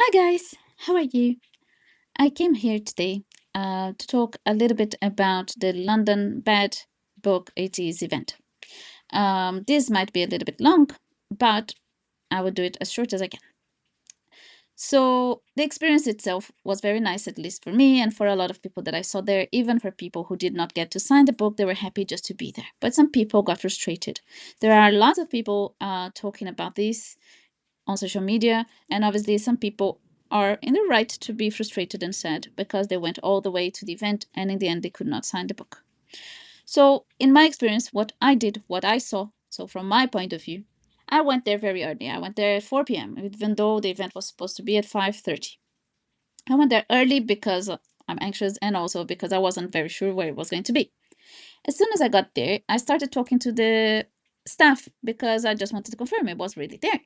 Hi guys, how are you? I came here today to talk a little bit about the London Bad Book ATEEZ event. This might be a little bit long, but I will do it as short as I can. So the experience itself was very nice, at least for me and for a lot of people that I saw there. Even for people who did not get to sign the book, they were happy just to be there. But some people got frustrated. There are lots of people talking about this on social media, and obviously some people are in the right to be frustrated and sad because they went all the way to the event and in the end they could not sign the book. So in my experience, what I did, what I saw, so from my point of view, I went there very early. I went there at 4 p.m. even though the event was supposed to be at 5:30. I went there early because I'm anxious and also because I wasn't very sure where it was going to be. As soon as I got there, I started talking to the staff because I just wanted to confirm it was really there.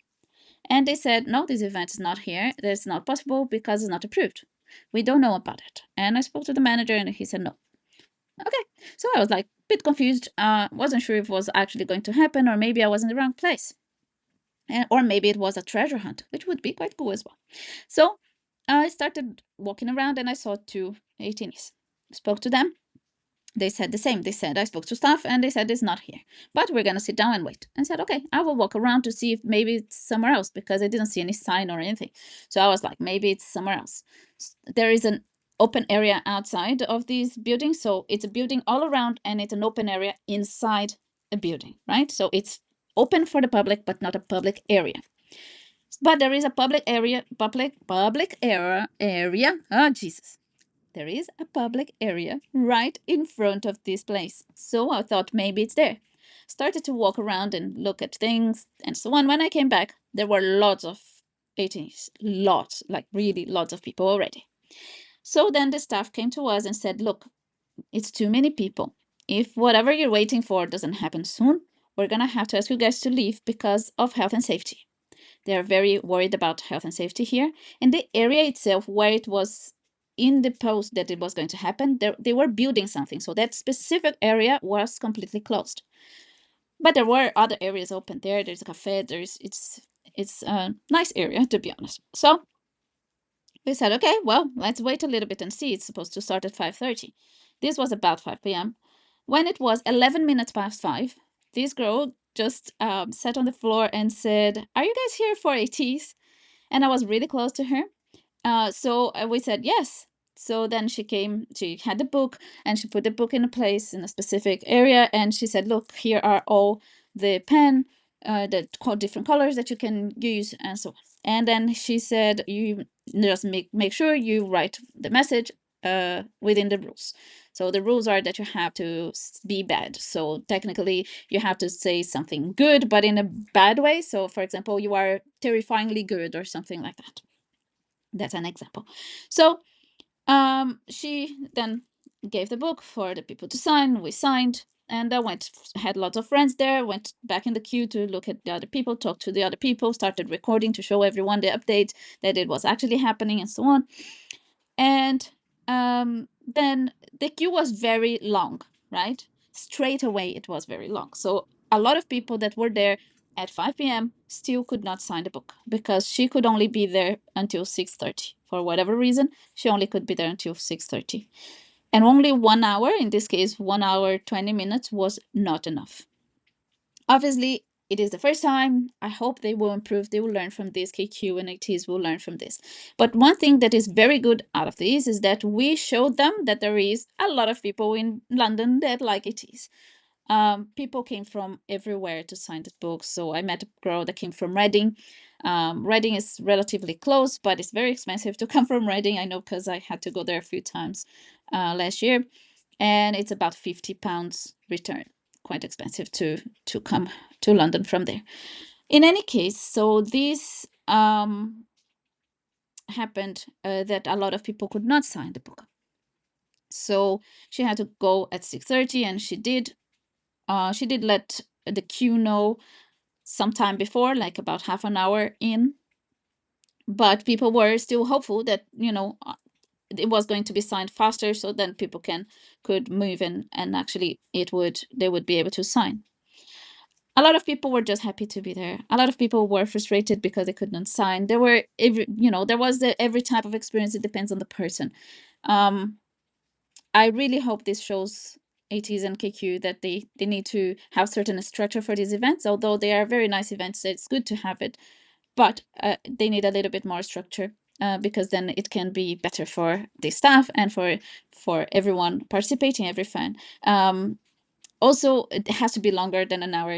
And they said, no, this event is not here. It's not possible because it's not approved. We don't know about it. And I spoke to the manager and he said no. Okay. So I was like a bit confused. Wasn't sure if it was actually going to happen or maybe I was in the wrong place. Or maybe it was a treasure hunt, which would be quite cool as well. So I started walking around and I saw two ATEEZ. Spoke to them. They said the same. They said, I spoke to staff and they said it's not here, but we're going to sit down and wait. And said, okay, I will walk around to see if maybe it's somewhere else because I didn't see any sign or anything. So I was like, maybe it's somewhere else. There is an open area outside of these buildings. So it's a building all around and it's an open area inside a building, right? So it's open for the public, but not a public area. But there is a public area, area. Oh, Jesus. There is a public area right in front of this place. So I thought maybe it's there. Started to walk around and look at things and so on. When I came back, there were lots of ATEEZ, lots, like really lots of people already. So then the staff came to us and said, look, it's too many people. If whatever you're waiting for doesn't happen soon, we're going to have to ask you guys to leave because of health and safety. They're very worried about health and safety here. And the area itself, where it was in the post that it was going to happen, they were building something. So that specific area was completely closed. But there were other areas open there. There's a cafe. It's a nice area, to be honest. So we said, okay, well, let's wait a little bit and see. It's supposed to start at 5:30. This was about 5 p.m. When it was 11 minutes past 5, this girl just sat on the floor and said, are you guys here for ATEEZ? And I was really close to her. So we said yes. So then she came, she had the book and she put the book in a place in a specific area. And she said, look, here are all the pen that called different colors that you can use and so on. And then she said, you just make sure you write the message within the rules. So the rules are that you have to be bad. So technically you have to say something good, but in a bad way. So for example, you are terrifyingly good or something like that. That's an example. So she then gave the book for the people to sign. We signed, and I had lots of friends there, went back in the queue to look at the other people, talk to the other people, started recording to show everyone the update that it was actually happening and so on. And then the queue was very long, right? Straight away, it was very long. So a lot of people that were there at 5 p.m. still could not sign the book because she could only be there until 6:30. For whatever reason, she only could be there until 6:30. And only 1 hour, in this case, 1 hour, 20 minutes was not enough. Obviously, it is the first time. I hope they will improve. They will learn from this. KQ and ATEEZ will learn from this. But one thing that is very good out of this is that we showed them that there is a lot of people in London that like ATEEZ. People came from everywhere to sign the book. So I met a girl that came from Reading. Reading is relatively close, but it's very expensive to come from Reading. I know because I had to go there a few times last year. And it's about £50 return. Quite expensive to come to London from there. In any case, so this happened that a lot of people could not sign the book. So she had to go at 6:30, and she did. She did let the queue know sometime before, like about half an hour in. But people were still hopeful that it was going to be signed faster, so then people could move and actually they would be able to sign. A lot of people were just happy to be there. A lot of people were frustrated because they could not sign. There were there was every type of experience. It depends on the person. Um, I really hope this shows ATEEZ and KQ that they need to have certain structure for these events. Although they are very nice events, it's good to have it, but they need a little bit more structure, because then it can be better for the staff and for everyone participating, every fan. Also, it has to be longer than an hour.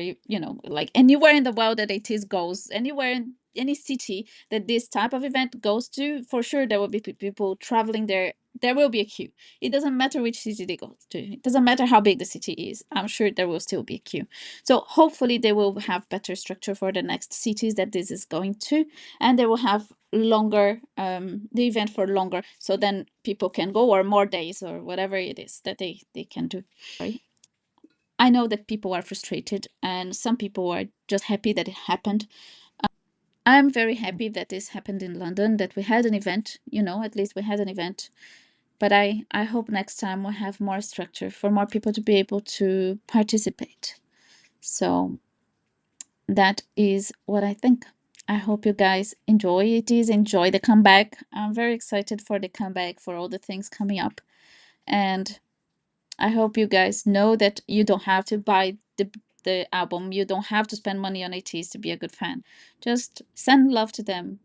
Like anywhere in the world that ATEEZ goes, anywhere in any city that this type of event goes to, for sure there will be people traveling there. There will be a queue. It doesn't matter which city they go to. It doesn't matter how big the city is. I'm sure there will still be a queue. So hopefully they will have better structure for the next cities that this is going to, and they will have longer the event for longer, so then people can go, or more days, or whatever it is that they can do. I know that people are frustrated, and some people are just happy that it happened. I'm very happy that this happened in London, that we had an event, at least we had an event. But I hope next time we'll have more structure for more people to be able to participate. So that is what I think. I hope you guys enjoy it, is enjoy the comeback. I'm very excited for the comeback, for all the things coming up. And I hope you guys know that you don't have to buy the album. You don't have to spend money on ATEEZ to be a good fan. Just send love to them.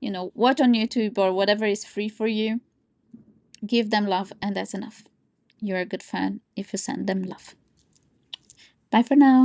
Watch on YouTube or whatever is free for you. Give them love, and that's enough. You're a good fan if you send them love. Bye for now.